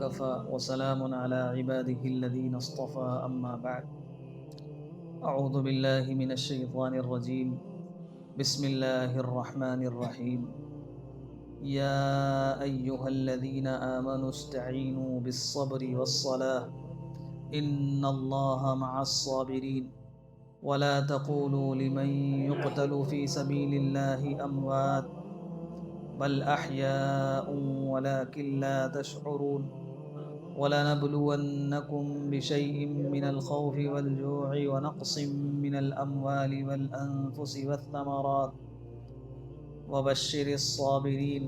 وكفى وسلام على عباده الذين اصطفى أما بعد. أعوذ بالله من الشيطان الرجيم. بسم الله الرحمن الرحيم. يا أيها الذين آمنوا استعينوا بالصبر والصلاة إن الله مع الصابرين ولا تقولوا لمن يقتل في سبيل الله أموات بل أحياء ولكن لا تشعرون ولنبلونكم بشيء من الخوف والجوع ونقص من الأموال والأنفس والثمرات وبشر الصابرين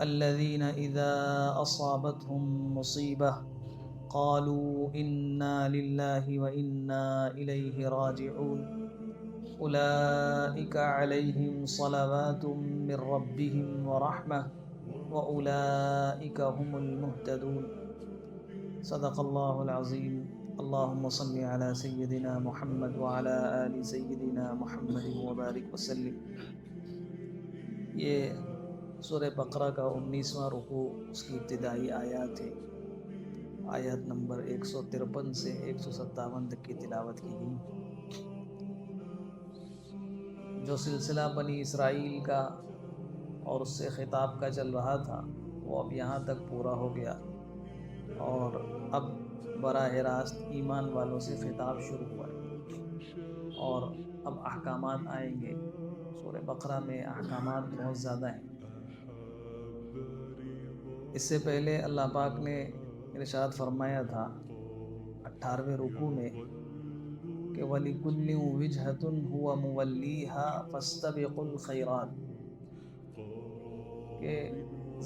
الذين إذا أصابتهم مصيبة قالوا إنا لله وإنا إليه راجعون أولئك عليهم صلوات من ربهم ورحمة وأولئك هم المهتدون. صدق اللہ العظیم. اللہم صل علی سیدنا محمد وعلی آل سیدنا محمد وبارک وسلم. یہ سورہ بقرہ کا 19واں رکوع، اس کی ابتدائی آیات ہے. آیات نمبر 153 سے 157 تک کی تلاوت کی گئی. جو سلسلہ بنی اسرائیل کا اور اس سے خطاب کا چل رہا تھا وہ اب یہاں تک پورا ہو گیا، اور اب براہ راست ایمان والوں سے خطاب شروع ہوا ہے، اور اب احکامات آئیں گے. سورہ بقرہ میں احکامات بہت زیادہ ہیں. اس سے پہلے اللہ پاک نے ارشاد فرمایا تھا 18ویں رکوع میں کہ وَلِكُلٍّ وِجْهَةٌ هُوَ مُوَلِّيهَا فَاسْتَبِقُوا الْخَيْرَاتِ، کہ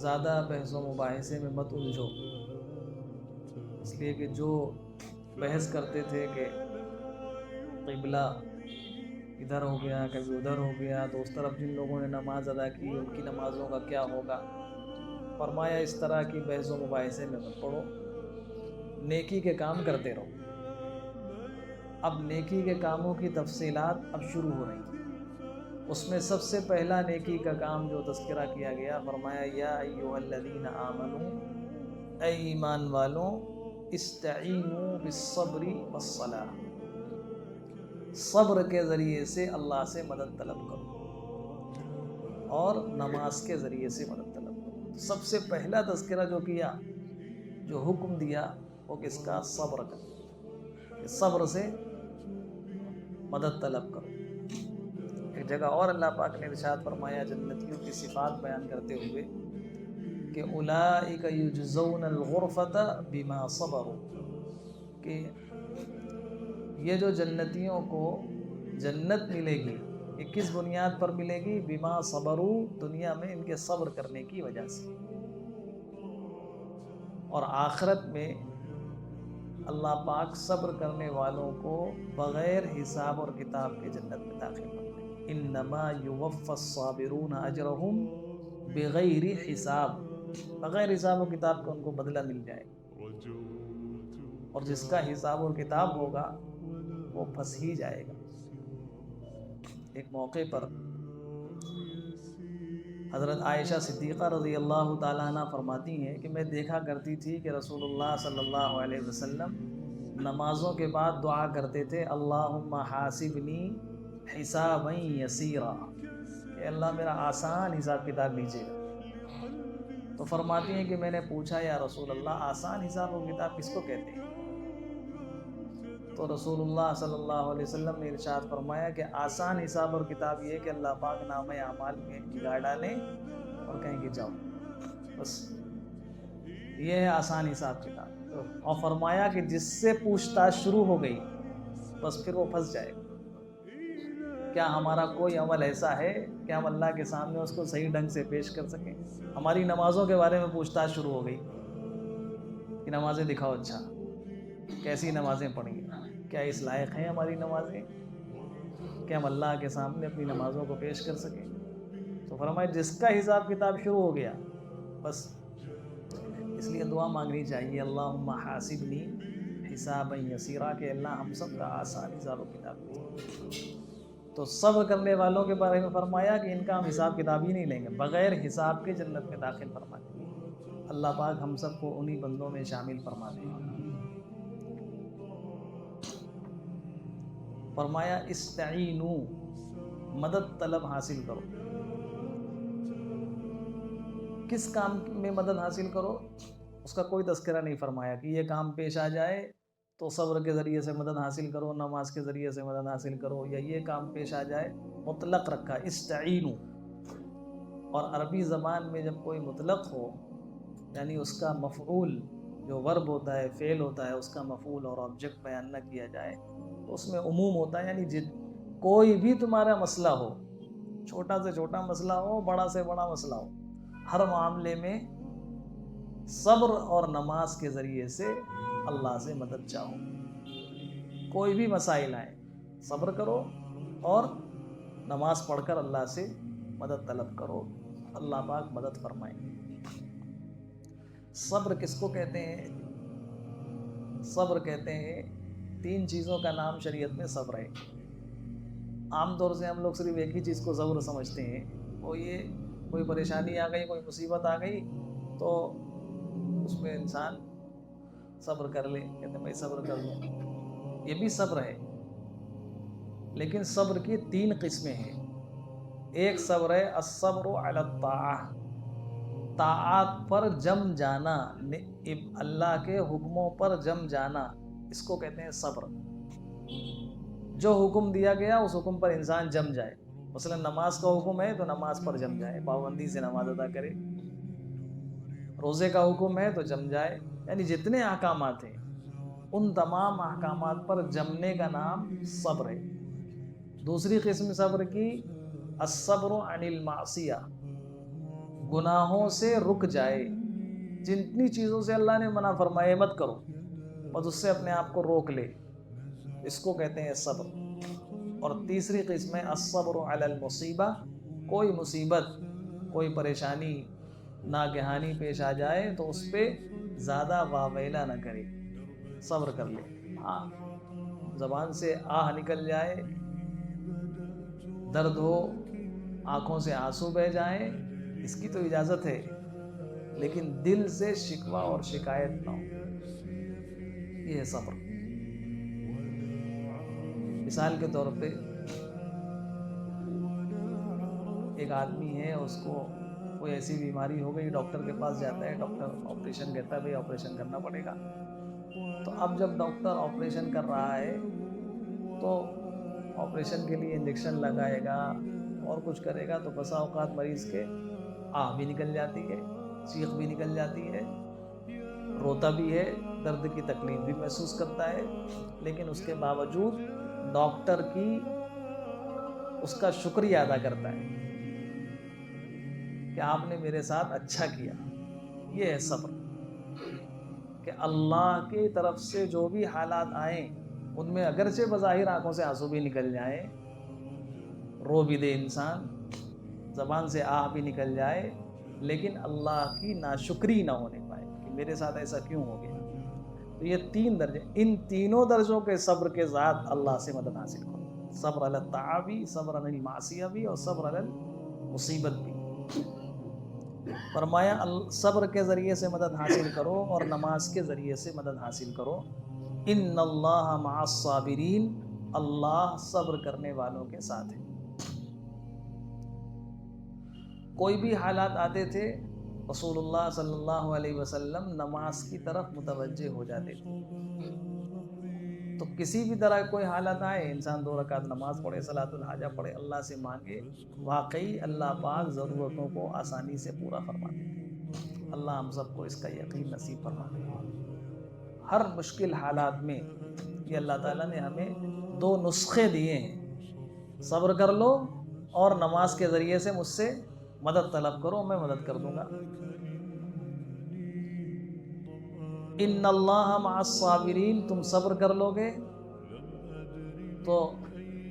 زیادہ بحث و مباحثے میں مت الجھو، اس لیے کہ جو بحث کرتے تھے کہ قبلہ ادھر ہو گیا کبھی ادھر ہو گیا، تو اس طرف جن لوگوں نے نماز ادا کی ان کی نمازوں کا کیا ہوگا، فرمایا اس طرح کی بحث و مباحثے میں مت پڑو، نیکی کے کام کرتے رہو. اب نیکی کے کاموں کی تفصیلات اب شروع ہو رہی ہیں. اس میں سب سے پہلا نیکی کا کام جو تذکرہ کیا گیا، فرمایا یا ایھا الذین آمنوا، اے ایمان والوں، استعینوا بالصبر والصلاۃ، صبر کے ذریعے سے اللہ سے مدد طلب کرو اور نماز کے ذریعے سے مدد طلب کرو. سب سے پہلا تذکرہ جو کیا، جو حکم دیا، وہ کس کا؟ صبر کا، کہ صبر سے مدد طلب کرو. ایک جگہ اور اللہ پاک نے ارشاد فرمایا جنتیوں کی صفات بیان کرتے ہوئے کہ اولئک یجزون الغرفۃ بما صبروا، کہ یہ جو جنتیوں کو جنت ملے گی یہ کس بنیاد پر ملے گی؟ بما صبروا، دنیا میں ان کے صبر کرنے کی وجہ سے، اور آخرت میں اللہ پاک صبر کرنے والوں کو بغیر حساب اور کتاب کے جنت میں داخل کرتے ہیں. انما یوفی الصابرون اجرہم بغیر حساب، بغیر حساب و کتاب کے ان کو بدلہ مل جائے گا، اور جس کا حساب اور کتاب ہوگا وہ پھنس ہی جائے گا. ایک موقع پر حضرت عائشہ صدیقہ رضی اللہ تعالیٰ عنہ فرماتی ہیں کہ میں دیکھا کرتی تھی کہ رسول اللہ صلی اللہ علیہ وسلم نمازوں کے بعد دعا کرتے تھے اللہم حاسبنی حسابا یسیرا، کہ اللہ میرا آسان حساب کتاب لیجیے گا. تو فرماتی ہیں کہ میں نے پوچھا یا رسول اللہ آسان حساب و کتاب کس کو کہتے ہیں؟ تو رسول اللہ صلی اللہ علیہ وسلم نے ارشاد فرمایا کہ آسان حساب اور کتاب یہ کہ اللہ پاک نامہ اعمال میں نگاہ ڈالیں اور کہیں کہ جاؤ، بس یہ ہے آسان حساب کتاب. اور فرمایا کہ جس سے پوچھ تاچھ شروع ہو گئی بس پھر وہ پھنس جائے گا. کیا ہمارا کوئی عمل ایسا ہے کہ ہم اللہ کے سامنے اس کو صحیح ڈھنگ سے پیش کر سکیں؟ ہماری نمازوں کے بارے میں پوچھ تاچھ شروع ہو گئی کہ نمازیں دکھاؤ، اچھا کیسی نمازیں پڑھیں، کیا اس لائق ہیں ہماری نمازیں کہ ہم اللہ کے سامنے اپنی نمازوں کو پیش کر سکیں؟ تو فرمایا جس کا حساب کتاب شروع ہو گیا بس. اس لیے دعا مانگنی چاہیے اللہم حاسبنی حسابا یسیرا، کہ اللہ ہم سب کا آسان حساب و کتاب دے. تو صبر کرنے والوں کے بارے میں فرمایا کہ ان کا ہم حساب کتاب ہی نہیں لیں گے، بغیر حساب کے جنت میں داخل فرمائیں. اللہ پاک ہم سب کو انہی بندوں میں شامل فرما دے۔ فرمایا استعینوا، مدد طلب حاصل کرو۔ کس کام میں مدد حاصل کرو اس کا کوئی تذکرہ نہیں فرمایا کہ یہ کام پیش آ جائے تو صبر کے ذریعے سے مدد حاصل کرو، نماز کے ذریعے سے مدد حاصل کرو، یا یہ کام پیش آ جائے، مطلق رکھا استعینوا۔ اور عربی زبان میں جب کوئی مطلق ہو یعنی اس کا مفعول جو ورب ہوتا ہے، فعل ہوتا ہے، اس کا مفعول اور آبجیکٹ بیان نہ کیا جائے تو اس میں عموم ہوتا ہے، یعنی کوئی بھی تمہارا مسئلہ ہو، چھوٹا سے چھوٹا مسئلہ ہو، بڑا سے بڑا مسئلہ ہو، ہر معاملے میں صبر اور نماز کے ذریعے سے اللہ سے مدد چاہو۔ کوئی بھی مسائل آئے صبر کرو اور نماز پڑھ کر اللہ سے مدد طلب کرو، اللہ پاک مدد فرمائیں گے۔ صبر کس کو کہتے ہیں؟ صبر کہتے ہیں 3 چیزوں کا نام شریعت میں صبر ہے۔ عام طور سے ہم لوگ صرف ایک ہی چیز کو صبر سمجھتے ہیں، وہ یہ کوئی پریشانی آ گئی، کوئی مصیبت آ گئی تو اس میں انسان صبر کر لے، کہتے ہیں میں صبر کر لوں، یہ بھی صبر ہے، لیکن صبر کی 3 قسمیں ہیں۔ ایک صبر ہے الصبر علی الطاعہ، طاعات پر جم جانا، اللہ کے حکموں پر جم جانا، اس کو کہتے ہیں صبر۔ جو حکم دیا گیا اس حکم پر انسان جم جائے، مثلا نماز کا حکم ہے تو نماز پر جم جائے، پابندی سے نماز ادا کرے، روزے کا حکم ہے تو جم جائے، یعنی جتنے احکامات ہیں ان تمام احکامات پر جمنے کا نام صبر ہے۔ دوسری قسم صبر کی الصبر عن المعصیہ، گناہوں سے رک جائے، جتنی چیزوں سے اللہ نے منع فرمائے مت کرو بس اس سے اپنے آپ کو روک لے، اس کو کہتے ہیں صبر۔ اور تیسری قسم ہے الصبر علی المصیبہ، کوئی مصیبت، کوئی پریشانی ناگہانی پیش آ جائے تو اس پہ زیادہ واویلا نہ کرے، صبر کر لے، ہاں زبان سے آہ نکل جائے، درد ہو، آنکھوں سے آنسو بہہ جائیں، اس کی تو اجازت ہے، لیکن دل سے شکوہ اور شکایت نہ ہو، یہ ہے صبر۔ مثال کے طور پہ ایک آدمی ہے، اس کو کوئی ایسی بیماری ہو گئی، ڈاکٹر کے پاس جاتا ہے، ڈاکٹر آپریشن کہتا ہے بھئی آپریشن کرنا پڑے گا، تو اب جب ڈاکٹر آپریشن کر رہا ہے تو آپریشن کے لیے انجیکشن لگائے گا اور کچھ کرے گا تو بسا اوقات مریض کے آہ بھی نکل جاتی ہے، چیخ بھی نکل جاتی ہے، روتا بھی ہے، درد کی تکلیف بھی محسوس کرتا ہے، لیکن اس کے باوجود ڈاکٹر کی اس کا شکریہ ادا کرتا ہے کہ آپ نے میرے ساتھ اچھا کیا۔ یہ ہے صبر، کہ اللہ کی طرف سے جو بھی حالات آئیں ان میں اگرچہ بظاہر آنکھوں سے آنسو بھی نکل جائیں، رو بھی دے انسان، زبان سے آہ بھی نکل جائے، لیکن اللہ کی ناشکری نہ ہونے پائے کہ میرے ساتھ ایسا کیوں ہو گیا۔ تو یہ 3 درجے، ان تینوں درجوں کے صبر کے ذات اللہ سے مدد حاصل کرو، صبر علی الطاعہ بھی، صبر علی المعصیہ بھی، اور صبر علی المصیبت بھی۔ فرمایا صبر کے ذریعے سے مدد حاصل کرو اور نماز کے ذریعے سے مدد حاصل کرو، ان اللہ مع الصابرین، اللہ صبر کرنے والوں کے ساتھ ہے۔ کوئی بھی حالات آتے تھے رسول اللہ صلی اللہ علیہ وسلم نماز کی طرف متوجہ ہو جاتے تھے، تو کسی بھی طرح کوئی حالت آئے انسان 2 رکعت نماز پڑھے، صلاۃ الحاجہ پڑھے، اللہ سے مانگے، واقعی اللہ پاک ضرورتوں کو آسانی سے پورا فرما دے۔ اللہ ہم سب کو اس کا یقین نصیب فرما دے۔ ہر مشکل حالات میں یہ اللہ تعالیٰ نے ہمیں 2 نسخے دیے ہیں، صبر کر لو اور نماز کے ذریعے سے مجھ سے مدد طلب کرو، میں مدد کر دوں گا۔ ان اللہ مع الصابرین، تم صبر کر لو گے تو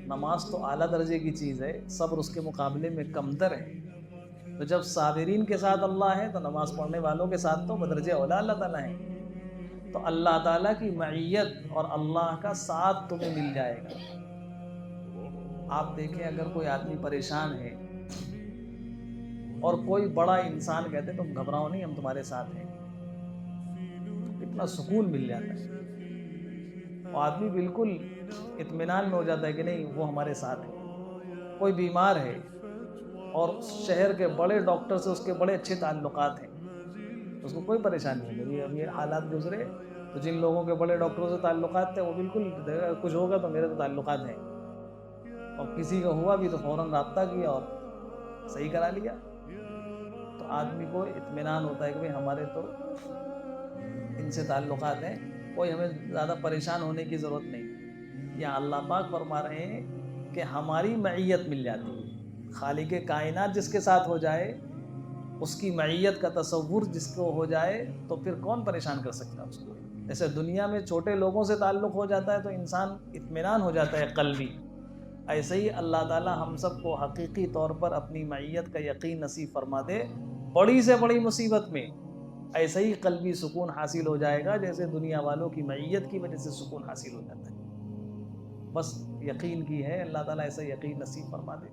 نماز تو اعلیٰ درجے کی چیز ہے، صبر اس کے مقابلے میں کمتر ہے، تو جب صابرین کے ساتھ اللہ ہے تو نماز پڑھنے والوں کے ساتھ تو بدرجہ اولا اللہ تعالیٰ ہے، تو اللہ تعالیٰ کی معیت اور اللہ کا ساتھ تمہیں مل جائے گا۔ آپ دیکھیں اگر کوئی آدمی پریشان ہے اور کوئی بڑا انسان کہتے تم گھبراؤ نہیں، ہم تمہارے ساتھ ہیں، اتنا سکون مل جاتا ہے، وہ آدمی بالکل اطمینان میں ہو جاتا ہے کہ نہیں وہ ہمارے ساتھ ہے۔ کوئی بیمار ہے اور شہر کے بڑے ڈاکٹر سے اس کے بڑے اچھے تعلقات ہیں، اس کو کوئی پریشانی نہیں، میری اب یہ حالات گزرے تو جن لوگوں کے بڑے ڈاکٹروں سے تعلقات تھے وہ بالکل کچھ ہوگا تو میرے تو تعلقات ہیں، اور کسی کا ہوا بھی تو فوراً رابطہ کیا اور صحیح کرا لیا۔ تو آدمی کو اطمینان ہوتا ہے کہ بھئی ہمارے تو ان سے تعلقات ہیں، کوئی ہمیں زیادہ پریشان ہونے کی ضرورت نہیں۔ یا اللہ پاک فرما رہے ہیں کہ ہماری معیت مل جاتی ہے، خالق کائنات جس کے ساتھ ہو جائے، اس کی معیت کا تصور جس کو ہو جائے تو پھر کون پریشان کر سکتا ہے اس کو۔ جیسے دنیا میں چھوٹے لوگوں سے تعلق ہو جاتا ہے تو انسان اطمینان ہو جاتا ہے قلبی، ایسے ہی اللہ تعالی ہم سب کو حقیقی طور پر اپنی معیت کا یقین نصیب فرما دے، بڑی سے بڑی مصیبت میں ایسے ہی قلبی سکون حاصل ہو جائے گا جیسے دنیا والوں کی معیت کی وجہ سے سکون حاصل ہو جاتا ہے۔ بس یقین کی ہے، اللہ تعالیٰ ایسا یقین نصیب فرما دے۔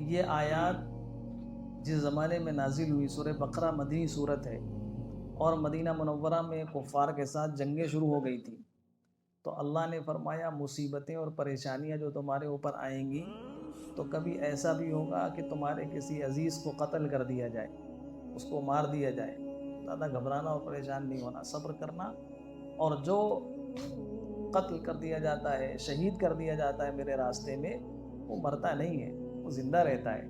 یہ آیات جس زمانے میں نازل ہوئی، سورہ بقرہ مدنی صورت ہے، اور مدینہ منورہ میں کفار کے ساتھ جنگیں شروع ہو گئی تھی، تو اللہ نے فرمایا مصیبتیں اور پریشانیاں جو تمہارے اوپر آئیں گی تو کبھی ایسا بھی ہوگا کہ تمہارے کسی عزیز کو قتل کر دیا جائے، اس کو مار دیا جائے، زیادہ گھبرانا اور پریشان نہیں ہونا، صبر کرنا، اور جو قتل کر دیا جاتا ہے، شہید کر دیا جاتا ہے میرے راستے میں، وہ مرتا نہیں ہے، وہ زندہ رہتا ہے۔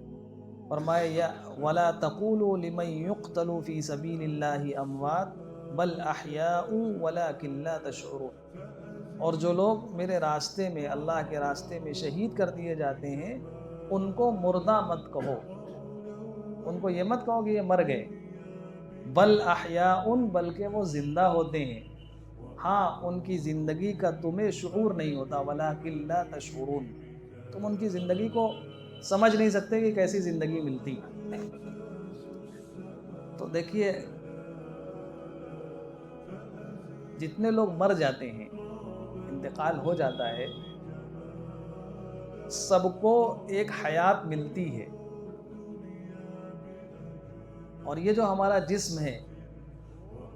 فرمایا یا وَلَا تَقُولُوا لِمَن يُقْتَلُ فِي سَبِيلِ اللَّهِ أَمْوَاتٌ بَلْ أَحْيَاءٌ وَلَكِنْ لَا تَشْعُرُونَ، اور جو لوگ میرے راستے میں، اللہ کے راستے میں شہید کر دیے جاتے ہیں ان کو مردہ مت کہو، ان کو یہ مت کہو کہ یہ مر گئے، بل احیاء، بلکہ وہ زندہ ہوتے ہیں، ہاں ان کی زندگی کا تمہیں شعور نہیں ہوتا، وَلَكِنْ لَا تَشْعُرُونَ، تم ان کی زندگی کو سمجھ نہیں سکتے کہ کیسی زندگی ملتی۔ تو دیکھیے جتنے لوگ مر جاتے ہیں، انتقال ہو جاتا ہے، سب کو ایک حیات ملتی ہے، اور یہ جو ہمارا جسم ہے،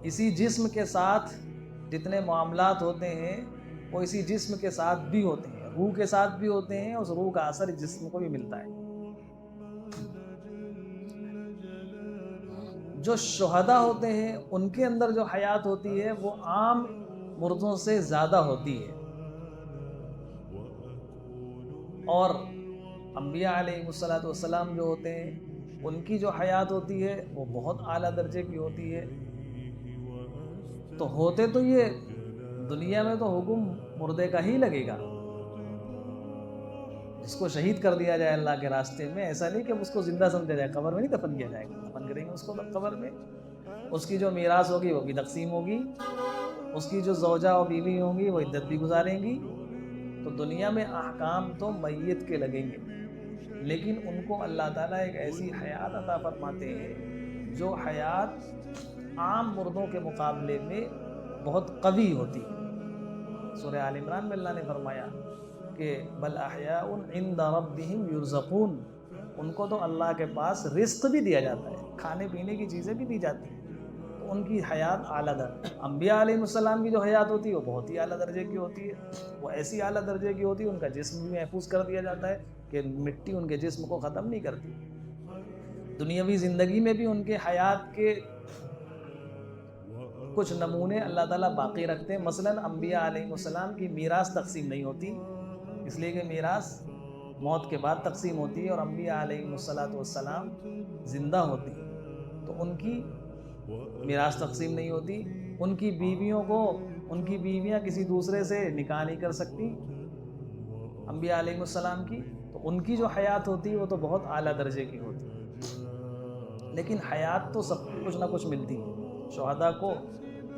اسی جسم کے ساتھ جتنے معاملات ہوتے ہیں وہ اسی جسم کے ساتھ بھی ہوتے ہیں، روح کے ساتھ بھی ہوتے ہیں، اس روح کا اثر جسم کو بھی ملتا ہے۔ جو شہداء ہوتے ہیں ان کے اندر جو حیات ہوتی ہے وہ عام مردوں سے زیادہ ہوتی ہے، اور انبیاء علیہ السلام جو ہوتے ہیں ان کی جو حیات ہوتی ہے وہ بہت اعلیٰ درجے کی ہوتی ہے۔ تو ہوتے تو یہ دنیا میں تو حکم مردے کا ہی لگے گا، جس کو شہید کر دیا جائے اللہ کے راستے میں، ایسا نہیں کہ اس کو زندہ سمجھا جائے، قبر میں نہیں دفن کیا جائے گا، دفن کریں گے اس کو قبر میں، اس کی جو میراث ہوگی وہ بھی تقسیم ہوگی، اس کی جو زوجہ اور بیوی ہوں گی وہ عدت بھی گزاریں گی۔ تو دنیا میں احکام تو میت کے لگیں گے، لیکن ان کو اللہ تعالیٰ ایک ایسی حیات عطا فرماتے ہیں جو حیات عام مردوں کے مقابلے میں بہت قوی ہوتی ہے۔ سورہ آل عمران میں اللہ نے فرمایا کہ بل احیاء عند ربهم یرزقون، ان کو تو اللہ کے پاس رزق بھی دیا جاتا ہے، کھانے پینے کی چیزیں بھی دی جاتی ہیں، تو ان کی حیات اعلیٰ درجے۔ انبیاء علیہ السلام کی جو حیات ہوتی ہے وہ بہت ہی اعلیٰ درجے کی ہوتی ہے، وہ ایسی اعلیٰ درجے کی ہوتی ہے، ان کا جسم بھی محفوظ کر دیا جاتا ہے کہ مٹی ان کے جسم کو ختم نہیں کرتی۔ دنیاوی زندگی میں بھی ان کے حیات کے کچھ نمونے اللہ تعالیٰ باقی رکھتے ہیں، مثلاً انبیاء علیہ السلام کی میراث تقسیم نہیں ہوتی، اس لیے کہ میراث موت کے بعد تقسیم ہوتی ہے، اور انبیاء علیہ السلام زندہ ہوتے ہیں تو ان کی میراث تقسیم نہیں ہوتی، ان کی بیویوں کو، ان کی بیویاں کسی دوسرے سے نکاح نہیں کر سکتی انبیاء علیہ السلام کی، تو ان کی جو حیات ہوتی ہے وہ تو بہت اعلیٰ درجے کی ہوتی ہے۔ لیکن حیات تو سب کو کچھ نہ کچھ ملتی ہے، شہداء کو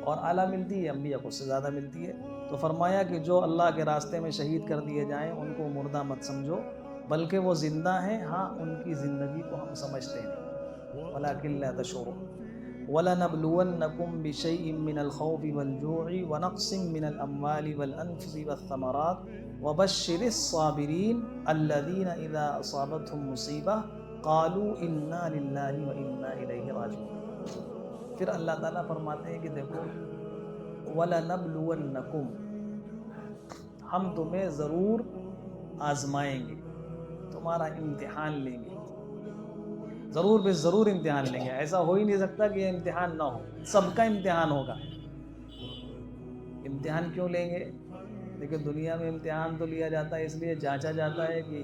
اور اعلیٰ ملتی ہے، انبیاء کو اس سے زیادہ ملتی ہے۔ تو فرمایا کہ جو اللہ کے راستے میں شہید کر دیے جائیں ان کو مردہ مت سمجھو، بلکہ وہ زندہ ہیں، ہاں ان کی زندگی کو ہم سمجھتے ہیں، وَلَكِنْ لَا تَشْعُرُونَ۔ وَلَنَبْلُوَنَّكُمْ بِشَيْءٍ مِّنَ الْخَوْفِ وَالْجُوعِ وَنَقْصٍ مِّنَ الْأَمْوَالِ وَالْأَنفُسِ وَالثَّمَرَاتِ وَبَشِّرِ الصَّابِرِينَ الَّذِينَ إِذَا أَصَابَتْهُم مُّصِيبَةٌ قَالُوا إِنَّا لِلَّهِ وَإِنَّا إِلَيْهِ رَاجِعُونَ۔ پھر اللہ تعالیٰ فرماتے ہیں کہ دیکھو وَلَنَبْلُوَنَّكُمْ، ہم تمہیں ضرور آزمائیں گے، تمہارا امتحان لیں گے، ضرور بے ضرور امتحان لیں گے۔ ایسا ہو ہی نہیں سکتا کہ یہ امتحان نہ ہو، سب کا امتحان ہوگا۔ امتحان کیوں لیں گے؟ دیکھیں دنیا میں امتحان تو لیا جاتا ہے اس لیے جانچا جاتا ہے کہ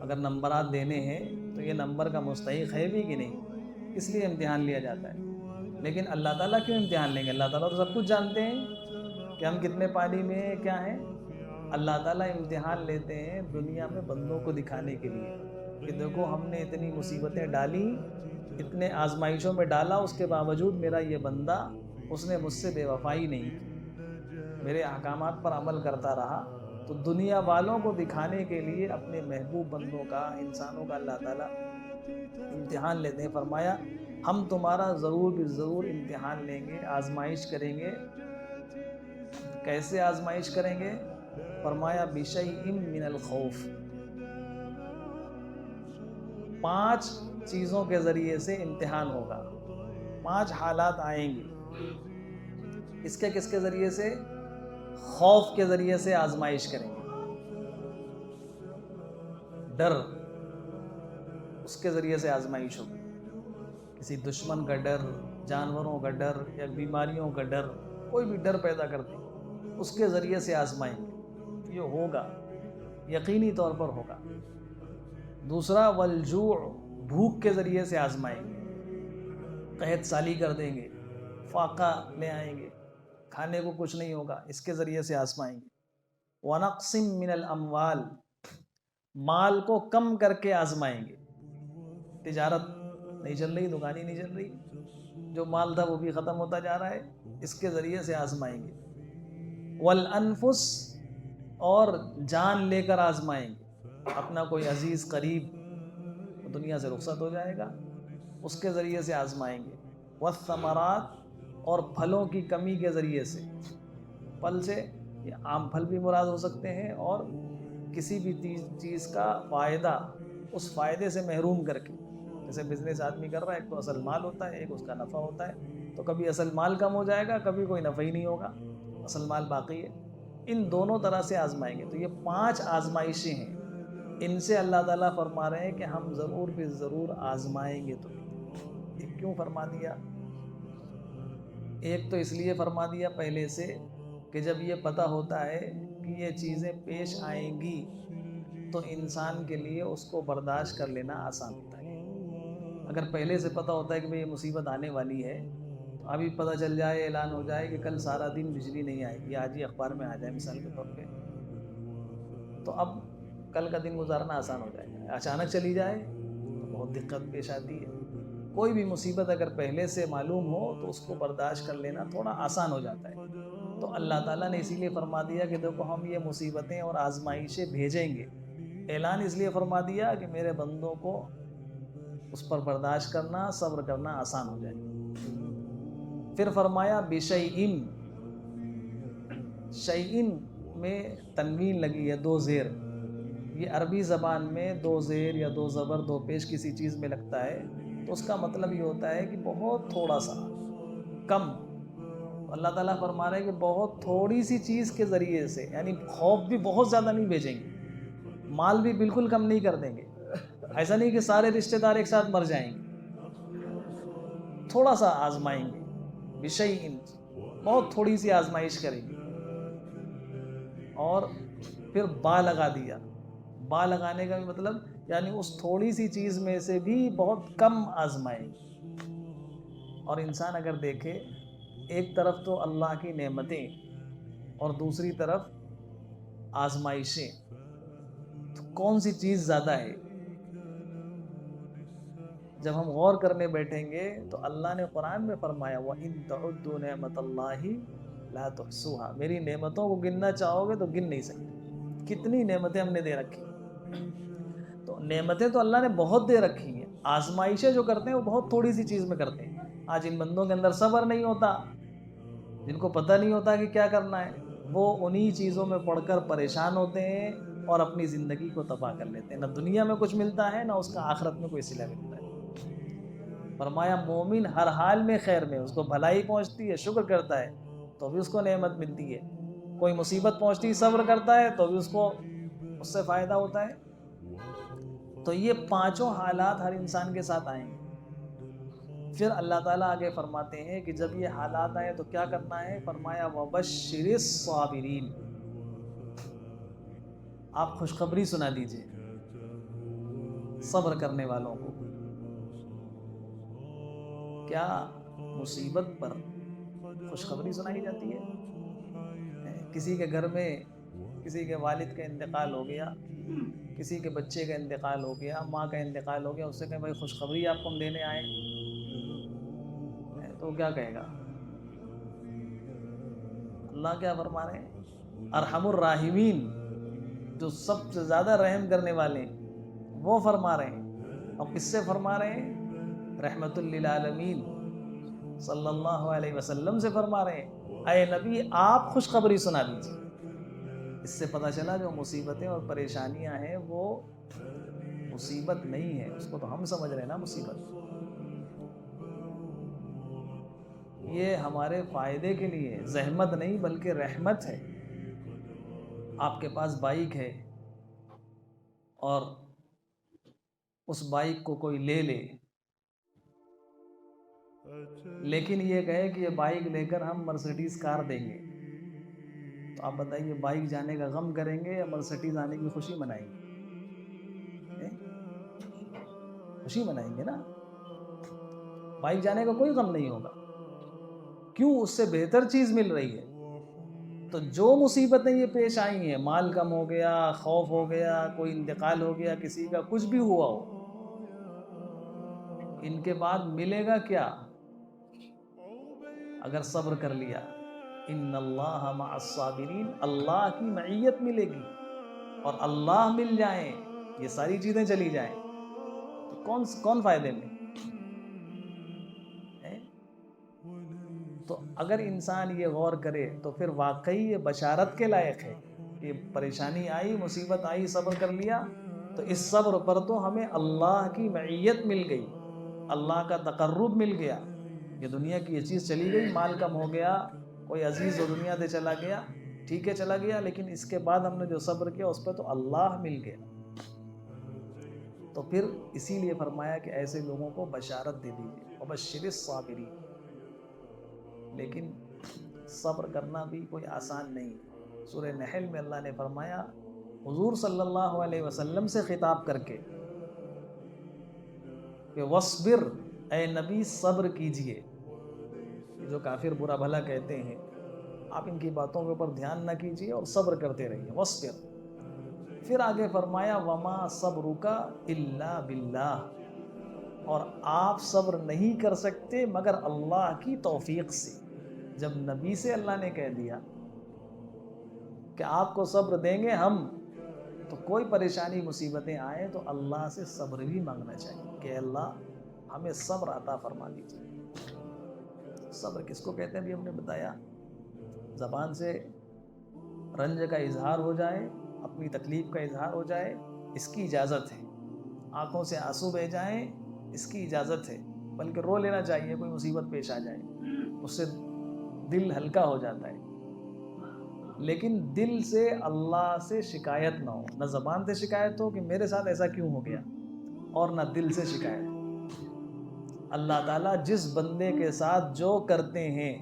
اگر نمبرات دینے ہیں تو یہ نمبر کا مستحق ہے بھی کہ نہیں، اس لیے امتحان لیا جاتا ہے۔ لیکن اللہ تعالیٰ کیوں امتحان لیں گے؟ اللہ تعالیٰ تو سب کچھ جانتے ہیں کہ ہم کتنے پانی میں ہیں، کیا ہیں۔ اللہ تعالیٰ امتحان لیتے ہیں دنیا میں بندوں کو دکھانے کے لیے کہ دیکھو ہم نے اتنی مصیبتیں ڈالی، اتنے آزمائشوں میں ڈالا، اس کے باوجود میرا یہ بندہ اس نے مجھ سے بے وفائی نہیں کی، میرے احکامات پر عمل کرتا رہا۔ تو دنیا والوں کو دکھانے کے لیے اپنے محبوب بندوں کا، انسانوں کا اللہ تعالیٰ امتحان لیتے ہیں۔ فرمایا ہم تمہارا ضرور بھی ضرور امتحان لیں گے، آزمائش کریں گے۔ کیسے آزمائش کریں گے؟ فرمایا بِشَيْءٍ مِّنَ الْخَوْفِ، 5 چیزوں کے ذریعے سے امتحان ہوگا، 5 حالات آئیں گے۔ کس کے ذریعے سے؟ خوف کے ذریعے سے آزمائش کریں گے، ڈر، اس کے ذریعے سے آزمائش ہوگی۔ کسی دشمن کا ڈر، جانوروں کا ڈر یا بیماریوں کا ڈر، کوئی بھی ڈر پیدا کرتی، اس کے ذریعے سے آزمائیں گے۔ یہ ہوگا، یقینی طور پر ہوگا۔ دوسرا والجوع، بھوک کے ذریعے سے آزمائیں گے، قحط سالی کر دیں گے، فاقہ لے آئیں گے، کھانے کو کچھ نہیں ہوگا، اس کے ذریعے سے آزمائیں گے۔ ونقص من الاموال، مال کو کم کر کے آزمائیں گے، تجارت نہیں چل رہی، دکان ہی نہیں چل رہی، جو مال تھا وہ بھی ختم ہوتا جا رہا ہے، اس کے ذریعے سے آزمائیں گے۔ والانفس، اور جان لے کر آزمائیں گے، اپنا کوئی عزیز قریب دنیا سے رخصت ہو جائے گا، اس کے ذریعے سے آزمائیں گے۔ والثمرات، اور پھلوں کی کمی کے ذریعے سے، پھل سے یہ عام پھل بھی مراد ہو سکتے ہیں، اور کسی بھی چیز کا فائدہ، اس فائدے سے محروم کر کے، جیسے بزنس آدمی کر رہا ہے، ایک تو اصل مال ہوتا ہے، ایک اس کا نفع ہوتا ہے، تو کبھی اصل مال کم ہو جائے گا، کبھی کوئی نفع ہی نہیں ہوگا، اصل مال باقی ہے۔ ان دونوں طرح سے آزمائیں گے۔ تو یہ 5 آزمائشیں ہیں، ان سے اللہ تعالیٰ فرما رہے ہیں کہ ہم ضرور بھی ضرور آزمائیں گے تمہیں۔ یہ کیوں فرما دیا؟ ایک تو اس لیے فرما دیا پہلے سے کہ جب یہ پتہ ہوتا ہے کہ یہ چیزیں پیش آئیں گی تو انسان کے لیے اس کو برداشت کر لینا آسان ہوتا ہے۔ اگر پہلے سے پتہ ہوتا ہے کہ یہ مصیبت آنے والی ہے، تو ابھی پتہ چل جائے، اعلان ہو جائے کہ کل سارا دن بجلی نہیں آئے گی، آج ہی اخبار میں آ جائے مثال کے طور پہ، تو اب کل کا دن گزارنا آسان ہو جائے گا۔ اچانک چلی جائے تو بہت دقت پیش آتی ہے۔ کوئی بھی مصیبت اگر پہلے سے معلوم ہو تو اس کو برداشت کر لینا تھوڑا آسان ہو جاتا ہے۔ تو اللہ تعالیٰ نے اسی لیے فرما دیا کہ دیکھو ہم یہ مصیبتیں اور آزمائشیں بھیجیں گے۔ اعلان اس لیے فرما دیا کہ میرے بندوں کو اس پر برداشت کرنا، صبر کرنا آسان ہو جائے۔ پھر فرمایا بشیئن، شیئن میں تنوین لگی ہے، 2 زیر۔ یہ عربی زبان میں 2 زیر یا 2 زبر 2 پیش کسی چیز میں لگتا ہے تو اس کا مطلب یہ ہوتا ہے کہ بہت تھوڑا سا، کم۔ اللہ تعالیٰ فرما رہے ہیں کہ بہت تھوڑی سی چیز کے ذریعے سے، یعنی خوف بھی بہت زیادہ نہیں بھیجیں گے، مال بھی بالکل کم نہیں کر دیں گے۔ ایسا نہیں کہ سارے رشتہ دار ایک ساتھ مر جائیں گے، تھوڑا سا آزمائیں گے، بشیئن، بہت تھوڑی سی آزمائش کریں گے۔ اور پھر با لگا دیا، با لگانے کا بھی مطلب یعنی اس تھوڑی سی چیز میں سے بھی بہت کم آزمائیں گے۔ اور انسان اگر دیکھے، ایک طرف تو اللہ کی نعمتیں اور دوسری طرف آزمائشیں، تو کون سی چیز زیادہ ہے؟ جب ہم غور کرنے بیٹھیں گے تو اللہ نے قرآن میں فرمایا وَإِن تَعُدُّوا نِعْمَةَ اللَّهِ لَا تُحْصُوهَا، میری نعمتوں کو گننا چاہو گے تو گن نہیں سکتے، کتنی نعمتیں ہم نے دے رکھی۔ تو نعمتیں تو اللہ نے بہت دے رکھی ہیں، آزمائشیں جو کرتے ہیں وہ بہت تھوڑی سی چیز میں کرتے ہیں۔ آج ان بندوں کے اندر صبر نہیں ہوتا، جن کو پتہ نہیں ہوتا کہ کیا کرنا ہے، وہ انہی چیزوں میں پڑھ کر پریشان ہوتے ہیں اور اپنی زندگی کو تباہ کر لیتے ہیں۔ نہ دنیا میں کچھ ملتا ہے، نہ اس کا آخرت میں کوئی صلہ ملتا ہے۔ فرمایا مومن ہر حال میں خیر میں، اس کو بھلائی پہنچتی ہے شکر کرتا ہے تو بھی اس کو نعمت ملتی ہے، کوئی مصیبت پہنچتی ہے صبر کرتا ہے تو بھی اس سے فائدہ ہوتا ہے۔ تو یہ پانچوں حالات ہر انسان کے ساتھ آئیں گے۔ پھر اللہ تعالیٰ آگے فرماتے ہیں کہ جب یہ حالات آئیں تو کیا کرنا ہے؟ فرمایا وَبَشِّرِ الصَّابِرِينَ، آپ خوشخبری سنا دیجئے صبر کرنے والوں کو۔ کیا مصیبت پر خوشخبری سنائی جاتی ہے؟ کسی کے گھر میں کسی کے والد کا انتقال ہو گیا، کسی کے بچے کا انتقال ہو گیا، ماں کا انتقال ہو گیا، اس سے کہیں بھائی خوشخبری آپ کو ہم دینے آئے، تو کیا کہے گا؟ اللہ کیا فرما رہے ہیں؟ ارحم الراحمین، جو سب سے زیادہ رحم کرنے والے ہیں وہ فرما رہے ہیں۔ اور کس سے فرما رہے ہیں؟ رحمت للعالمین صلی اللہ علیہ وسلم سے فرما رہے ہیں، اے نبی آپ خوشخبری سنا دیجیے۔ اس سے پتہ چلا جو مصیبتیں اور پریشانیاں ہیں وہ مصیبت نہیں ہے، اس کو تو ہم سمجھ رہے ہیں نا مصیبت، یہ ہمارے فائدے کے لیے زحمت نہیں بلکہ رحمت ہے۔ آپ کے پاس بائک ہے اور اس بائک کو کوئی لے لے، لیکن یہ کہے کہ یہ بائک لے کر ہم مرسیڈیز کار دیں گے، تو آپ بتائیے بائک جانے کا غم کریں گے یا مرسیڈیز آنے کی خوشی منائیں گے؟ خوشی منائیں گے نا، بائک جانے کا کوئی غم نہیں ہوگا، کیوں؟ اس سے بہتر چیز مل رہی ہے۔ تو جو مصیبتیں یہ پیش آئی ہیں، مال کم ہو گیا، خوف ہو گیا، کوئی انتقال ہو گیا، کسی کا کچھ بھی ہوا ہو، ان کے بعد ملے گا کیا؟ اگر صبر کر لیا، ان اللہ مع الصابرین، اللہ کی معیت ملے گی، اور اللہ مل جائیں، یہ ساری چیزیں چلی جائیں تو کون فائدے میں؟ تو اگر انسان یہ غور کرے تو پھر واقعی یہ بشارت کے لائق ہے کہ پریشانی آئی، مصیبت آئی، صبر کر لیا تو اس صبر پر تو ہمیں اللہ کی معیت مل گئی، اللہ کا تقرب مل گیا۔ یہ دنیا کی یہ چیز چلی گئی، مال کم ہو گیا، کوئی عزیز و دنیا سے چلا گیا، ٹھیک ہے چلا گیا، لیکن اس کے بعد ہم نے جو صبر کیا اس پہ تو اللہ مل گیا۔ تو پھر اسی لیے فرمایا کہ ایسے لوگوں کو بشارت دے دیجیے، وبشر الصابرین۔ لیکن صبر کرنا بھی کوئی آسان نہیں۔ سورہ نحل میں اللہ نے فرمایا حضور صلی اللہ علیہ وسلم سے خطاب کر کے کہ وَاصْبِرْ، اے نبی صبر کیجئے۔ جو کافر برا بھلا کہتے ہیں آپ ان کی باتوں کے اوپر دھیان نہ کیجئے اور صبر کرتے رہیے، وَاصْبِرْ۔ پھر آگے فرمایا وَمَا صَبْرُكَ إِلَّا بِاللَّهِ، اور آپ صبر نہیں کر سکتے مگر اللہ کی توفیق سے۔ جب نبی سے اللہ نے کہہ دیا کہ آپ کو صبر دیں گے ہم، تو کوئی پریشانی مصیبتیں آئیں تو اللہ سے صبر بھی مانگنا چاہیے کہ اللہ ہمیں صبر عطا فرما دیجیے۔ صبر کس کو کہتے ہیں بھی ہم نے بتایا، زبان سے رنج کا اظہار ہو جائے، اپنی تکلیف کا اظہار ہو جائے، اس کی اجازت ہے۔ آنکھوں سے آنسو بہہ جائیں، اس کی اجازت ہے، بلکہ رو لینا چاہیے کوئی مصیبت پیش آ جائے، اس سے دل ہلکا ہو جاتا ہے۔ لیکن دل سے اللہ سے شکایت نہ ہو، نہ زبان سے شکایت ہو کہ میرے ساتھ ایسا کیوں ہو گیا، اور نہ دل سے شکایت۔ اللہ تعالیٰ جس بندے کے ساتھ جو کرتے ہیں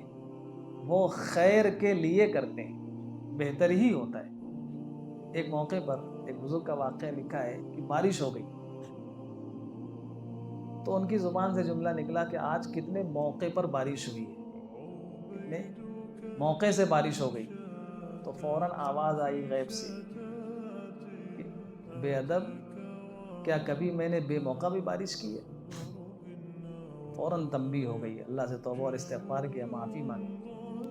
وہ خیر کے لیے کرتے ہیں، بہتر ہی ہوتا ہے۔ ایک موقع پر ایک بزرگ کا واقعہ لکھا ہے کہ بارش ہو گئی تو ان کی زبان سے جملہ نکلا کہ آج کتنے موقع پر بارش ہوئی ہے، کتنے موقع سے بارش ہو گئی۔ تو فوراً آواز آئی غیب سے کہ بے ادب، کیا کبھی میں نے بے موقع بھی بارش کی ہے؟ فوراً تنبیہ ہو گئی، اللہ سے توبہ اور استغفار کیا، معافی مانگی۔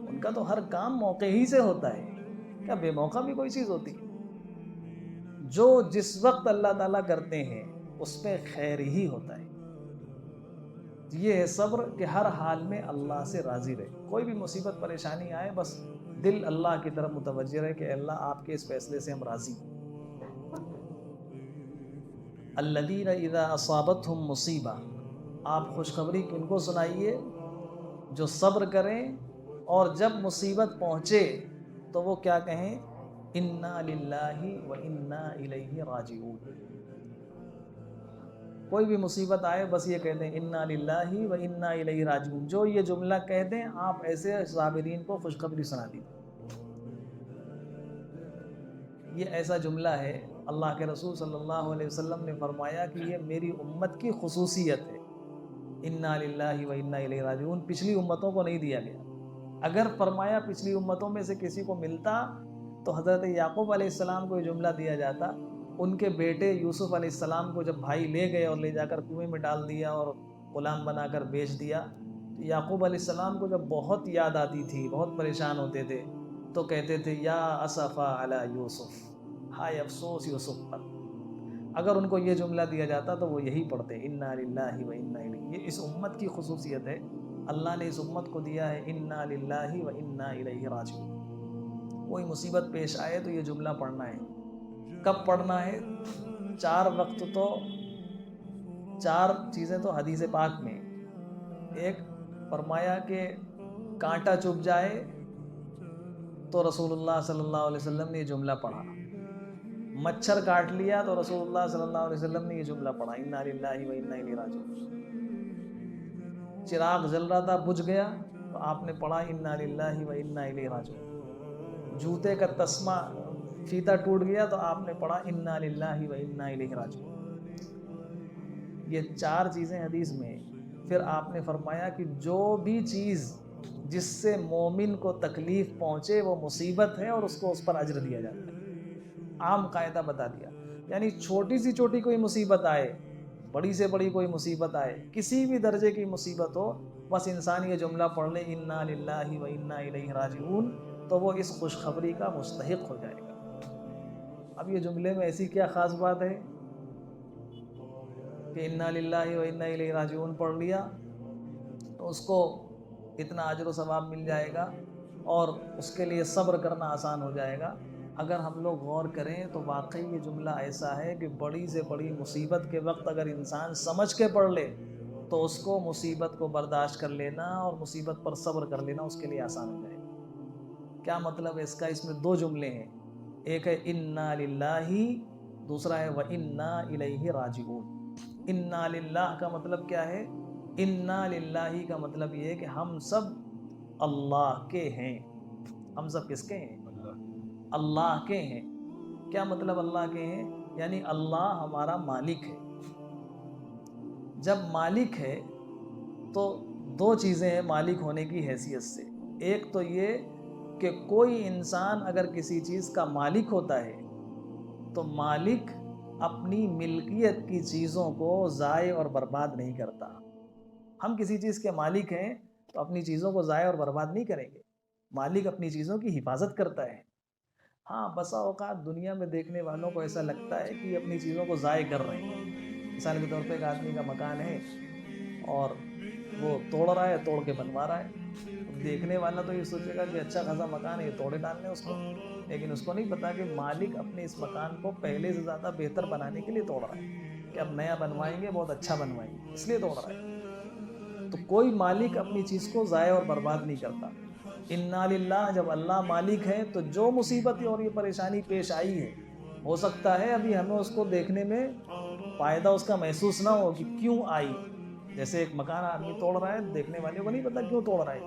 ان کا تو ہر کام موقع ہی سے ہوتا ہے، کیا بے موقع بھی کوئی چیز ہوتی ہے؟ جو جس وقت اللہ تعالیٰ کرتے ہیں اس میں خیر ہی ہوتا ہے۔ یہ ہے صبر کہ ہر حال میں اللہ سے راضی رہے. کوئی بھی مصیبت پریشانی آئے بس دل اللہ کی طرف متوجہ رہے کہ اللہ آپ کے اس فیصلے سے ہم راضی ہیں. الذین اذا اصابتہم مصیبہ، آپ خوشخبری کن کو سنائیے؟ جو صبر کریں اور جب مصیبت پہنچے تو وہ کیا کہیں؟ انا للہ و انا الیہ راجعون. کوئی بھی مصیبت آئے بس یہ کہہ دیں انا للہ و انا الیہ راجعون. جو یہ جملہ کہہ دیں آپ ایسے صابرین کو خوشخبری سنا دیجیے. یہ ایسا جملہ ہے، اللہ کے رسول صلی اللہ علیہ وسلم نے فرمایا کہ یہ میری امت کی خصوصیت ہے. انا للہ و انا الیہ راجعون پچھلی امتوں کو نہیں دیا گیا. اگر فرمایا پچھلی امتوں میں سے کسی کو ملتا تو حضرت یعقوب علیہ السلام کو یہ جملہ دیا جاتا. ان کے بیٹے یوسف علیہ السلام کو جب بھائی لے گئے اور لے جا کر کنویں میں ڈال دیا اور غلام بنا کر بیچ دیا، تو یعقوب علیہ السلام کو جب بہت یاد آتی تھی، بہت پریشان ہوتے تھے، تو کہتے تھے یا اسفا علی یوسف، ہائے افسوس یوسف پر. اگر ان کو یہ جملہ دیا جاتا تو وہ یہی پڑھتے انا للہ و انا الیہ. یہ اس امت کی خصوصیت ہے، اللہ نے اس امت کو دیا ہے انا للہ و انا الیہ راجعون. کوئی مصیبت پیش آئے تو یہ جملہ پڑھنا ہے. کب پڑھنا ہے؟ 4 وقت تو 4 چیزیں تو حدیث پاک میں. ایک فرمایا کہ کانٹا چبھ جائے تو رسول اللہ صلی اللہ علیہ وسلم نے یہ جملہ پڑھا. مچھر کاٹ لیا تو رسول اللہ صلی اللہ علیہ وسلم نے یہ جملہ پڑھا انا للہ و انا الیہ راجعون. چراغ جل رہا تھا بجھ گیا تو آپ نے پڑھا انا للہ و انا الیہ راجعون. جوتے کا تسمہ فیتا ٹوٹ گیا تو آپ نے پڑھا انا للہ و انا الیہ راجعون. یہ 4 چیزیں حدیث میں. پھر آپ نے فرمایا کہ جو بھی چیز جس سے مومن کو تکلیف پہنچے وہ مصیبت ہے اور اس کو اس پر اجر دیا جاتا ہے. عام قاعدہ بتا دیا. یعنی چھوٹی سی چھوٹی کوئی مصیبت آئے، بڑی سے بڑی کوئی مصیبت آئے، کسی بھی درجے کی مصیبت ہو، بس انسان یہ جملہ پڑھ لے انا للہ و انا الیہ راجعون تو وہ اس خوشخبری کا مستحق ہو جائے گا. اب یہ جملے میں ایسی کیا خاص بات ہے کہ انا للہ و انا الیہ راجعون پڑھ لیا تو اس کو اتنا اجر و ثواب مل جائے گا اور اس کے لیے صبر کرنا آسان ہو جائے گا. اگر ہم لوگ غور کریں تو واقعی یہ جملہ ایسا ہے کہ بڑی سے بڑی مصیبت کے وقت اگر انسان سمجھ کے پڑھ لے تو اس کو مصیبت کو برداشت کر لینا اور مصیبت پر صبر کر لینا اس کے لیے آسان ہو جائے گا. کیا مطلب ہے اس کا؟ اس میں 2 جملے ہیں. ایک ہے انا للہ، دوسرا ہے و انا الیہ راجعون. انا للہ کا مطلب کیا ہے؟ انا للہ کا مطلب یہ ہے کہ ہم سب اللہ کے ہیں. ہم سب کس کے ہیں؟ اللہ کے ہیں. کیا مطلب اللہ کے ہیں؟ یعنی اللہ ہمارا مالک ہے. جب مالک ہے تو 2 چیزیں ہیں مالک ہونے کی حیثیت سے. ایک تو یہ کہ کوئی انسان اگر کسی چیز کا مالک ہوتا ہے تو مالک اپنی ملکیت کی چیزوں کو ضائع اور برباد نہیں کرتا. ہم کسی چیز کے مالک ہیں تو اپنی چیزوں کو ضائع اور برباد نہیں کریں گے. مالک اپنی چیزوں کی حفاظت کرتا ہے. ہاں بسا اوقات دنیا میں دیکھنے والوں کو ایسا لگتا ہے کہ اپنی چیزوں کو ضائع کر رہے ہیں. مثال کے طور پہ ایک آدمی کا مکان ہے اور وہ توڑ رہا ہے، توڑ کے بنوا رہا ہے. دیکھنے والا تو یہ سوچے گا کہ اچھا خاصا مکان ہے، یہ توڑے ڈالنے اس کو، لیکن اس کو نہیں پتا کہ مالک اپنے اس مکان کو پہلے سے زیادہ بہتر بنانے کے لیے توڑ رہا ہے کہ اب نیا بنوائیں گے، بہت اچھا بنوائیں گے، اس لیے توڑ رہا ہے. تو کوئی مالک اپنی چیز کو ضائع اور برباد نہیں کرتا. انا للہ جب اللہ مالک ہے تو جو مصیبت اور یہ پریشانی پیش آئی ہے، ہو سکتا ہے ابھی ہمیں اس کو دیکھنے میں فائدہ اس کا محسوس نہ ہو کہ کیوں آئی. جیسے ایک مکان آدمی توڑ رہا ہے، دیکھنے والے کو نہیں پتا کیوں توڑ رہا ہے.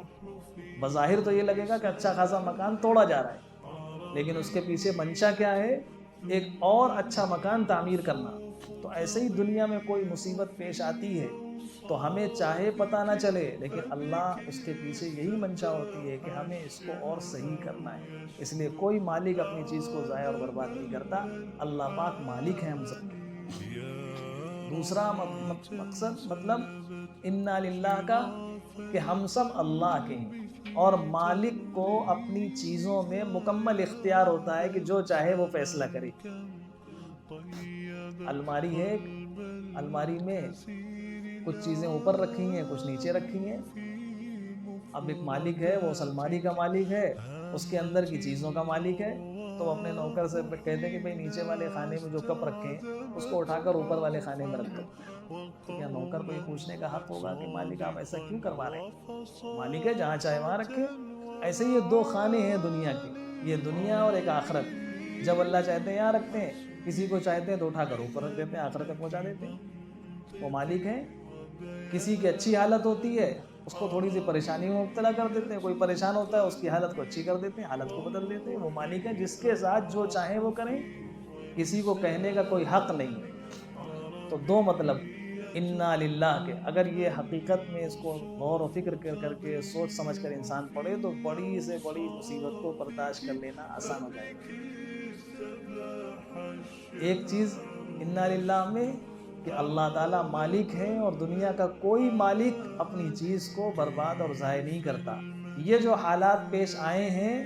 بظاہر تو یہ لگے گا کہ اچھا خاصا مکان توڑا جا رہا ہے، لیکن اس کے پیچھے منشا کیا ہے؟ ایک اور اچھا مکان تعمیر کرنا. تو ایسے ہی دنیا میں کوئی مصیبت پیش آتی ہے تو ہمیں چاہے پتہ نہ چلے لیکن اللہ اس کے پیچھے یہی منشا ہوتی ہے کہ ہمیں اس کو اور صحیح کرنا ہے. اس لیے کوئی مالک اپنی چیز کو ضائع اور برباد نہیں کرتا. اللہ پاک مالک ہے ہم سب کے. دوسرا مقصد مطلب انا للہ کا کہ ہم سب اللہ کے ہیں اور مالک کو اپنی چیزوں میں مکمل اختیار ہوتا ہے کہ جو چاہے وہ فیصلہ کرے. الماری ہے، الماری میں کچھ چیزیں اوپر رکھی ہیں، کچھ نیچے رکھی ہیں۔ اب ایک مالک ہے، وہ اس الماری کا مالک ہے، اس کے اندر کی چیزوں کا مالک ہے، تو اپنے نوکر سے کہتے ہیں کہ بھئی نیچے والے خانے میں جو کپ رکھے ہیں اس کو اٹھا کر اوپر والے خانے میں رکھ دو۔ تو کیا نوکر کو یہ پوچھنے کا حق ہوگا کہ مالک آپ ایسا کیوں کروا رہے ہیں؟ مالک ہے، جہاں چاہے وہاں رکھے۔ ایسے یہ دو خانے ہیں دنیا کے، یہ دنیا اور ایک آخرت۔ جب اللہ چاہتے ہیں یہاں رکھتے ہیں، کسی کو چاہتے ہیں تو اٹھا کر اوپر رکھ دیتے ہیں، آخرت تک پہنچا دیتے ہیں۔ وہ مالک ہیں۔ کسی کی اچھی حالت ہوتی ہے، اس کو تھوڑی سی پریشانی میں مبتلا کر دیتے ہیں، کوئی پریشان ہوتا ہے اس کی حالت کو اچھی کر دیتے ہیں، حالت کو بدل دیتے ہیں۔ وہ مالک ہیں جس کے ساتھ جو چاہیں وہ کریں، کسی کو کہنے کا کوئی حق نہیں ہے۔ تو دو مطلب انا للہ کے، اگر یہ حقیقت میں اس کو غور و فکر کر کے سوچ سمجھ کر انسان پڑھے تو بڑی سے بڑی مصیبت کو برداشت کر لینا آسان ہو جائے گا۔ ایک چیز انا للہ میں کہ اللہ تعالیٰ مالک ہیں اور دنیا کا کوئی مالک اپنی چیز کو برباد اور ضائع نہیں کرتا۔ یہ جو حالات پیش آئے ہیں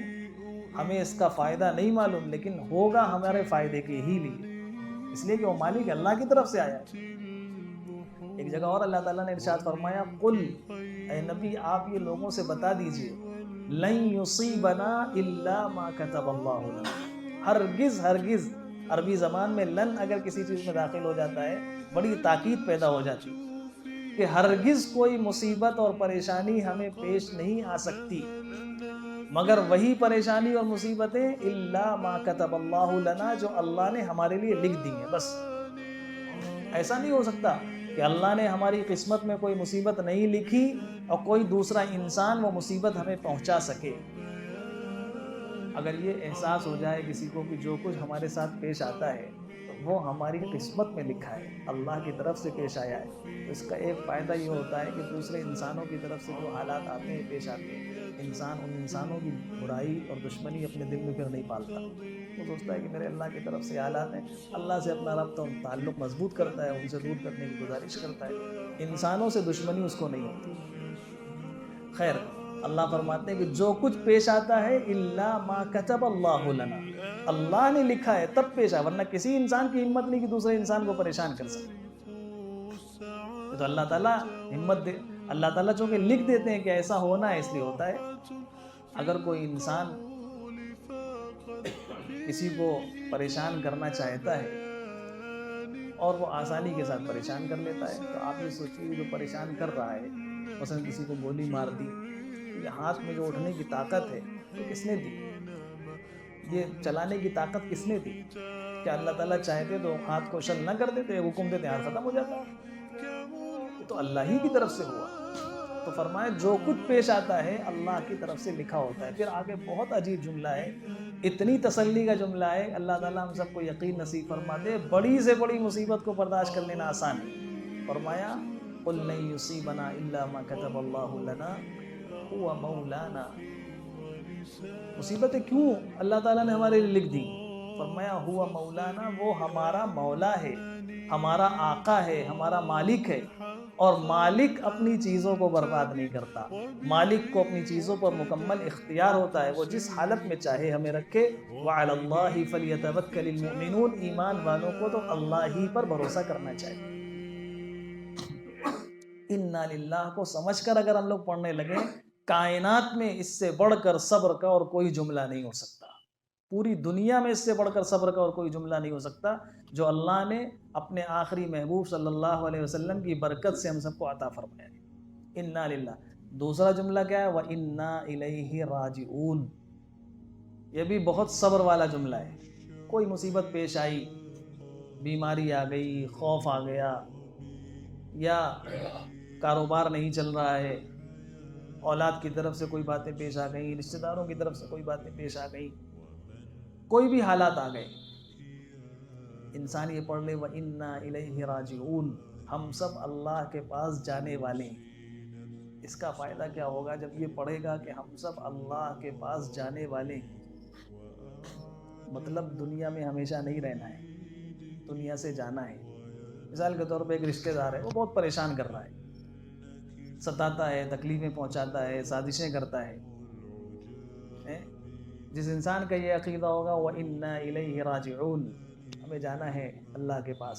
ہمیں اس کا فائدہ نہیں معلوم، لیکن ہوگا ہمارے فائدے کے ہی لیے، اس لیے کہ وہ مالک اللہ کی طرف سے آیا ہے۔ ایک جگہ اور اللہ تعالیٰ نے ارشاد فرمایا قل، اے نبی آپ یہ لوگوں سے بتا دیجئے، لن یصیبنا الا ما کتب اللہ لنا۔ ہرگز ہرگز، عربی زبان میں لن اگر کسی چیز میں داخل ہو جاتا ہے بڑی تاکید پیدا ہو جاتی کہ ہرگز کوئی مصیبت اور پریشانی ہمیں پیش نہیں آ سکتی مگر وہی پریشانی اور مصیبتیں الا ما کتب اللہ لنا جو اللہ نے ہمارے لیے لکھ دی ہیں۔ بس ایسا نہیں ہو سکتا کہ اللہ نے ہماری قسمت میں کوئی مصیبت نہیں لکھی اور کوئی دوسرا انسان وہ مصیبت ہمیں پہنچا سکے۔ اگر یہ احساس ہو جائے کسی کو کہ جو کچھ ہمارے ساتھ پیش آتا ہے تو وہ ہماری قسمت میں لکھا ہے، اللہ کی طرف سے پیش آیا ہے، تو اس کا ایک فائدہ یہ ہوتا ہے کہ دوسرے انسانوں کی طرف سے جو حالات آتے ہیں پیش آتے ہیں، انسان ان انسانوں کی برائی اور دشمنی اپنے دل میں پھر نہیں پالتا۔ وہ سوچتا ہے کہ میرے اللہ کی طرف سے حالات ہیں، اللہ سے اپنا ربط اور تعلق مضبوط کرتا ہے، ان سے دور کرنے کی گزارش کرتا ہے، انسانوں سے دشمنی اس کو نہیں ہوتی۔ خیر، اللہ فرماتے ہیں کہ جو کچھ پیش آتا ہے الا ما کتب اللہ لنا، اللہ نے لکھا ہے تب پیش آئے، ورنہ کسی انسان کی ہمت نہیں کہ دوسرے انسان کو پریشان کر سکے۔ تو اللہ تعالیٰ ہمت دے، اللہ تعالیٰ چونکہ لکھ دیتے ہیں کہ ایسا ہونا ہے اس لیے ہوتا ہے۔ اگر کوئی انسان کسی کو پریشان کرنا چاہتا ہے اور وہ آسانی کے ساتھ پریشان کر لیتا ہے، تو آپ یہ سوچیے جو پریشان کر رہا ہے، مثلا کسی کو گولی مار دی، یہ ہاتھ میں جو اٹھنے کی طاقت ہے یہ کس نے دی؟ یہ چلانے کی طاقت کس نے دی؟ کیا اللہ تعالیٰ چاہتے تو ہاتھ کو شل نہ کر دیتے، حکم دیتے ہاتھ ختم ہو جاتا؟ یہ تو اللہ ہی کی طرف سے ہوا۔ تو فرمایا جو کچھ پیش آتا ہے اللہ کی طرف سے لکھا ہوتا ہے۔ پھر آگے بہت عجیب جملہ ہے، اتنی تسلی کا جملہ ہے، اللہ تعالیٰ ہم سب کو یقین نصیب فرما دے، بڑی سے بڑی مصیبت کو برداشت کر لینا آسان ہے۔ فرمایا قل لن یصیبنا الا ما کتب اللہ لنا هو مولانا۔ مصیبتیں کیوں اللہ تعالیٰ نے ہمارے لیے لکھ دی؟ فرمایا ہوا مولانا، وہ ہمارا مولا ہے، ہمارا آقا ہے، ہمارا مالک ہے، اور مالک اپنی چیزوں کو برباد نہیں کرتا، مالک کو اپنی چیزوں پر مکمل اختیار ہوتا ہے، وہ جس حالت میں چاہے ہمیں رکھے۔ وعلی اللہ فلیتوکل المؤمنون، ایمان والوں کو تو اللہ ہی پر بھروسہ کرنا چاہیے۔ انا للہ کو سمجھ کر اگر ہم لوگ پڑھنے لگیں، کائنات میں اس سے بڑھ کر صبر کا اور کوئی جملہ نہیں ہو سکتا، پوری دنیا میں اس سے بڑھ کر صبر کا اور کوئی جملہ نہیں ہو سکتا جو اللہ نے اپنے آخری محبوب صلی اللہ علیہ وسلم کی برکت سے ہم سب کو عطا فرمایا ہے۔ انا للہ۔ دوسرا جملہ کیا ہے؟ وَإِنَّا إِلَيْهِ رَاجِعُونَ، یہ بھی بہت صبر والا جملہ ہے۔ کوئی مصیبت پیش آئی، بیماری آ گئی، خوف آ گیا، یا کاروبار نہیں چل رہا ہے، اولاد کی طرف سے کوئی باتیں پیش آ گئیں، رشتہ داروں کی طرف سے کوئی باتیں پیش آ گئیں، کوئی بھی حالات آ گئے، انسان یہ پڑھ لے وَإِنَّا إِلَيْهِ رَاجِعُونَ، ہم سب اللہ کے پاس جانے والے ہیں۔ اس کا فائدہ کیا ہوگا جب یہ پڑھے گا کہ ہم سب اللہ کے پاس جانے والے ہیں؟ مطلب دنیا میں ہمیشہ نہیں رہنا ہے، دنیا سے جانا ہے۔ مثال کے طور پہ ایک رشتہ دار ہے، وہ بہت پریشان کر رہا ہے، ستاتا ہے، تکلیفیں پہنچاتا ہے، سازشیں کرتا ہے۔ جس انسان کا یہ عقیدہ ہوگا وَإِنَّا إِلَيْهِ رَاجِعُونَ، ہمیں جانا ہے اللہ کے پاس،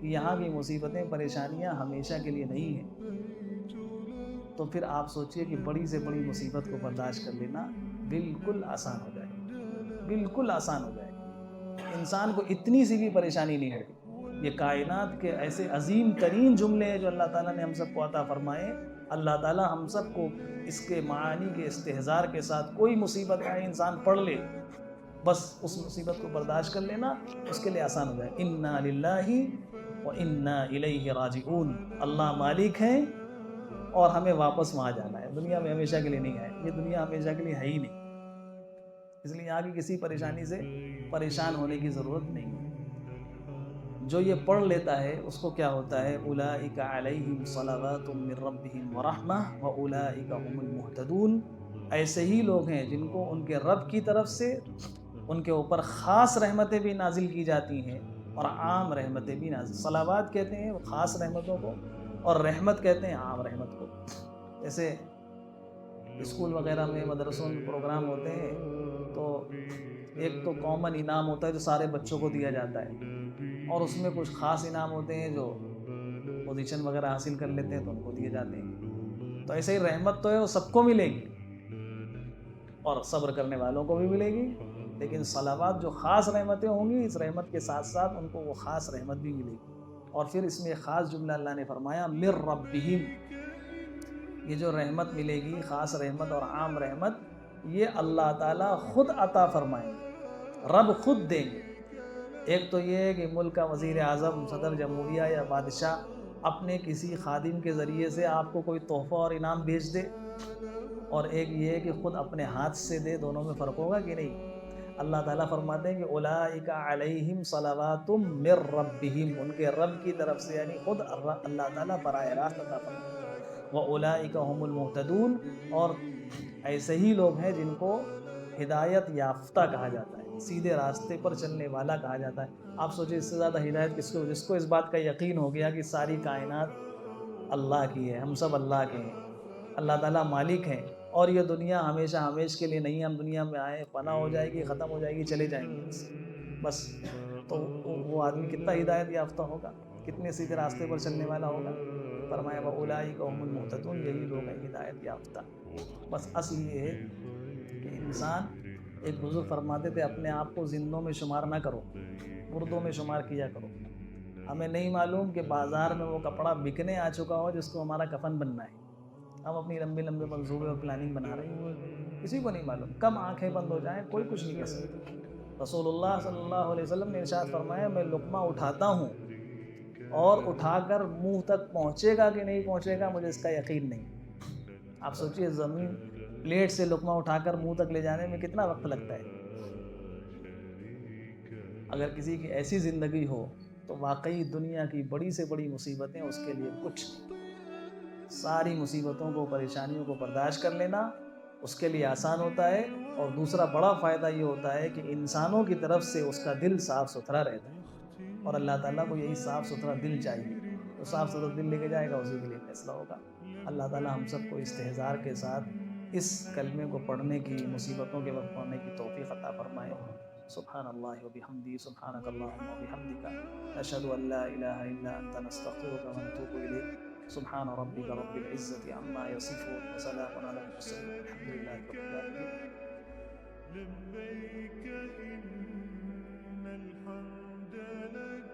کہ یہاں کی مصیبتیں پریشانیاں ہمیشہ کے لیے نہیں ہیں, تو پھر آپ سوچئے کہ بڑی سے بڑی مصیبت کو برداشت کر لینا بالکل آسان ہو جائے گا, بالکل آسان ہو جائے گا. انسان کو اتنی سی بھی پریشانی نہیں ہوگی. یہ کائنات کے ایسے عظیم ترین جملے ہیں جو اللہ تعالیٰ نے ہم سب کو عطا فرمائے. اللہ تعالیٰ ہم سب کو اس کے معانی کے استحضار کے ساتھ کوئی مصیبت آئے انسان پڑھ لے, بس اس مصیبت کو برداشت کر لینا اس کے لیے آسان ہو جائے. انا للہ و انا الیہ راجعون. اللہ مالک ہیں اور ہمیں واپس وہاں جانا ہے. دنیا میں ہمیشہ کے لیے نہیں آئے, یہ دنیا ہمیشہ کے لیے ہے ہی نہیں. اس لیے یہاں کی کسی پریشانی سے پریشان ہونے کی ضرورت نہیں ہے. جو یہ پڑھ لیتا ہے اس کو کیا ہوتا ہے, اولئک علیہم صلوات من ربہم ورحمہ واولئک هم المہتدون. ایسے ہی لوگ ہیں جن کو ان کے رب کی طرف سے ان کے اوپر خاص رحمتیں بھی نازل کی جاتی ہیں اور عام رحمتیں بھی نازل. صلوات کہتے ہیں خاص رحمتوں کو اور رحمت کہتے ہیں عام رحمت کو. جیسے اسکول وغیرہ میں مدرسوں میں پروگرام ہوتے ہیں تو ایک تو کامن انعام ہوتا ہے جو سارے بچوں کو دیا جاتا ہے, اور اس میں کچھ خاص انعام ہوتے ہیں جو پوزیشن وغیرہ حاصل کر لیتے ہیں تو ان کو دیے جاتے ہیں. تو ایسے ہی رحمت تو ہے وہ سب کو ملے گی اور صبر کرنے والوں کو بھی ملے گی, لیکن صلوات جو خاص رحمتیں ہوں گی اس رحمت کے ساتھ ساتھ ان کو وہ خاص رحمت بھی ملے گی. اور پھر اس میں ایک خاص جملہ اللہ نے فرمایا من ربہم. یہ جو رحمت ملے گی خاص رحمت اور عام رحمت یہ اللہ تعالیٰ خود عطا فرمائیں گے, رب خود دیں گے. ایک تو یہ ہے کہ ملک کا وزیر اعظم, صدر جمہوریہ یا بادشاہ اپنے کسی خادم کے ذریعے سے آپ کو کوئی تحفہ اور انعام بھیج دے, اور ایک یہ ہے کہ خود اپنے ہاتھ سے دے. دونوں میں فرق ہوگا کہ نہیں؟ اللہ تعالیٰ فرماتے ہیں کہ اولئک علیہم صلوات من ربہم, ان کے رب کی طرف سے یعنی خود اللہ تعالیٰ براہ راست عطا فرماتے ہیں. واولئک هم المہتدون, اور ایسے ہی لوگ ہیں جن کو ہدایت یافتہ کہا جاتا ہے, سیدھے راستے پر چلنے والا کہا جاتا ہے. آپ سوچیں اس سے زیادہ ہدایت کس کو, جس کو اس بات کا یقین ہو گیا کہ ساری کائنات اللہ کی ہے, ہم سب اللہ کے ہیں, اللہ تعالیٰ مالک ہیں, اور یہ دنیا ہمیشہ ہمیش کے لیے نہیں. ہم دنیا میں آئے, فنا ہو جائے گی, ختم ہو جائے گی, چلے جائیں گے بس. تو وہ آدمی کتنا ہدایت یافتہ ہوگا, کتنے سیدھے راستے پر چلنے والا ہوگا. فرمایا واولئک هم المہتدون, یہی لوگ ہیں ہدایت یافتہ. بس اصل یہ ہے کہ انسان, ایک بزرگ فرماتے تھے اپنے آپ کو زندوں میں شمار نہ کرو, مردوں میں شمار کیا کرو. ہمیں نہیں معلوم کہ بازار میں وہ کپڑا بکنے آ چکا ہو جس کو ہمارا کفن بننا ہے. ہم اپنی لمبے لمبے منصوبے اور پلاننگ بنا رہے ہیں, کسی کو نہیں معلوم. کب آنکھیں بند ہو جائیں کوئی کچھ نہیں کہہ سکتا. رسول اللہ صلی اللہ علیہ وسلم نے ارشاد فرمایا میں لقمہ اٹھاتا ہوں اور اٹھا کر منہ تک پہنچے گا کہ نہیں پہنچے گا مجھے اس کا یقین نہیں. آپ سوچئے زمین پلیٹ سے لقمہ اٹھا کر منہ تک لے جانے میں کتنا وقت لگتا ہے. اگر کسی کی ایسی زندگی ہو تو واقعی دنیا کی بڑی سے بڑی مصیبتیں اس کے لیے کچھ نہیں. ساری مصیبتوں کو, پریشانیوں کو برداشت کر لینا اس کے لیے آسان ہوتا ہے. اور دوسرا بڑا فائدہ یہ ہوتا ہے کہ انسانوں کی طرف سے اس کا دل صاف ستھرا رہتا ہے, اور اللہ تعالیٰ کو یہی صاف ستھرا دل چاہیے. تو صاف ستھرا دل لے کے جائے گا اسی کے لیے فیصلہ ہوگا. اللہ تعالیٰ ہم سب کو استحضار کے ساتھ اس کلمے کو پڑھنے کی, مصیبتوں کے وقت پڑھنے کی توفیق عطا فرمائے. سبحان اللہ و بحمدہ, سبحانک اللہم و بحمدک, نشہد ان لا الہ الا انت, نستغفرک و نتوب الیک. سبحان ربک رب العزة عما یصفون وسلام علی المرسلین والحمد للہ رب العالمین. لبيك إن الحمد لك